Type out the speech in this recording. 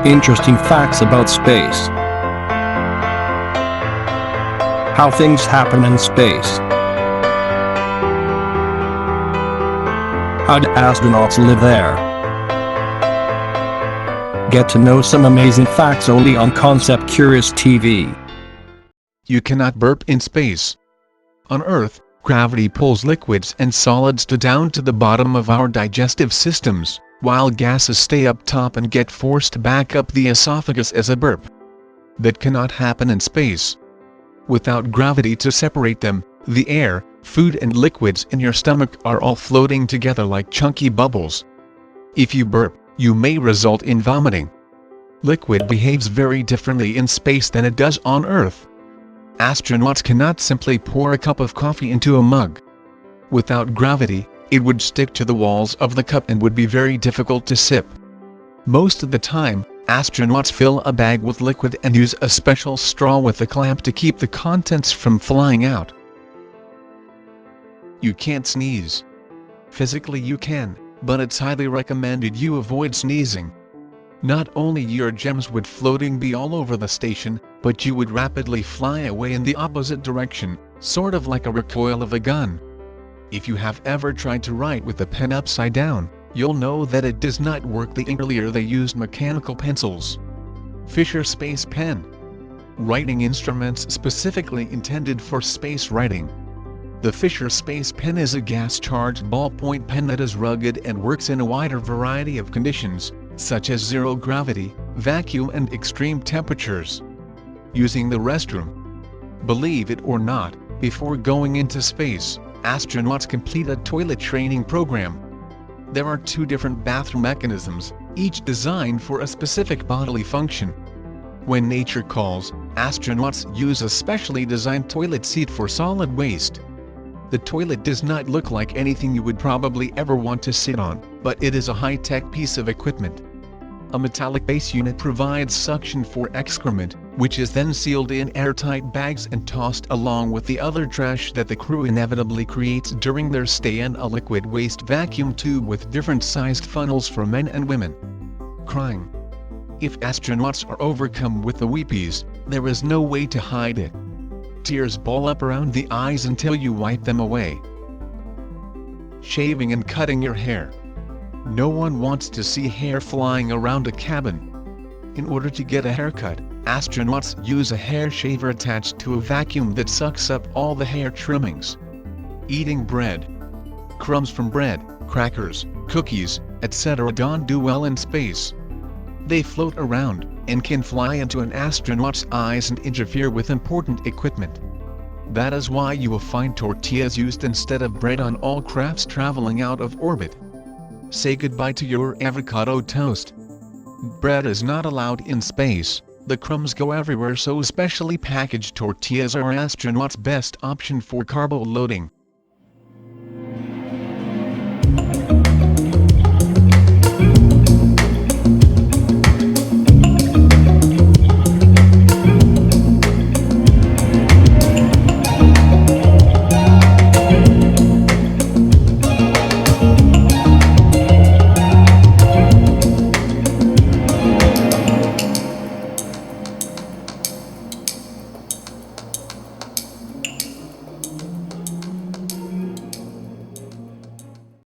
Interesting facts about space. How things happen in space. How do astronauts live there? Get to know some amazing facts only on ConceptcuriousTV. You cannot burp in space. On Earth, gravity pulls liquids and solids down to the bottom of our digestive systems, while gases stay up top and get forced back up the esophagus as a burp. That cannot happen in space. Without gravity to separate them, the air, food and liquids in your stomach are all floating together like chunky bubbles. If you burp, you may result in vomiting. Liquid behaves very differently in space than it does on Earth. Astronauts cannot simply pour a cup of coffee into a mug. Without gravity, it would stick to the walls of the cup and would be very difficult to sip. Most of the time, astronauts fill a bag with liquid and use a special straw with a clamp to keep the contents from flying out. You can't sneeze. Physically you can, but it's highly recommended you avoid sneezing. Not only your germs would floating be all over the station, but you would rapidly fly away in the opposite direction, sort of like a recoil of a gun. If you have ever tried to write with a pen upside down, you'll know that it does not work. Earlier they used mechanical pencils. Fisher Space Pen. Writing instruments specifically intended for space writing. The Fisher Space Pen is a gas-charged ballpoint pen that is rugged and works in a wider variety of conditions, such as zero gravity, vacuum and extreme temperatures. Using the restroom. Believe it or not, before going into space, astronauts complete a toilet training program. There are 2 different bathroom mechanisms, each designed for a specific bodily function. When nature calls, astronauts use a specially designed toilet seat for solid waste. The toilet does not look like anything you would probably ever want to sit on, but it is a high-tech piece of equipment. A metallic base unit provides suction for excrement, which is then sealed in airtight bags and tossed along with the other trash that the crew inevitably creates during their stay, and a liquid waste vacuum tube with different sized funnels for men and women. Crying. If astronauts are overcome with the weepies, there is no way to hide it. Tears ball up around the eyes until you wipe them away. Shaving and cutting your hair. No one wants to see hair flying around a cabin. In order to get a haircut, astronauts use a hair shaver attached to a vacuum that sucks up all the hair trimmings. Eating bread. Crumbs from bread, crackers, cookies, etc. don't do well in space. They float around, and can fly into an astronaut's eyes and interfere with important equipment. That is why you will find tortillas used instead of bread on all crafts traveling out of orbit. Say goodbye to your avocado toast. Bread is not allowed in space, the crumbs go everywhere, so specially packaged tortillas are astronauts' best option for carbo loading.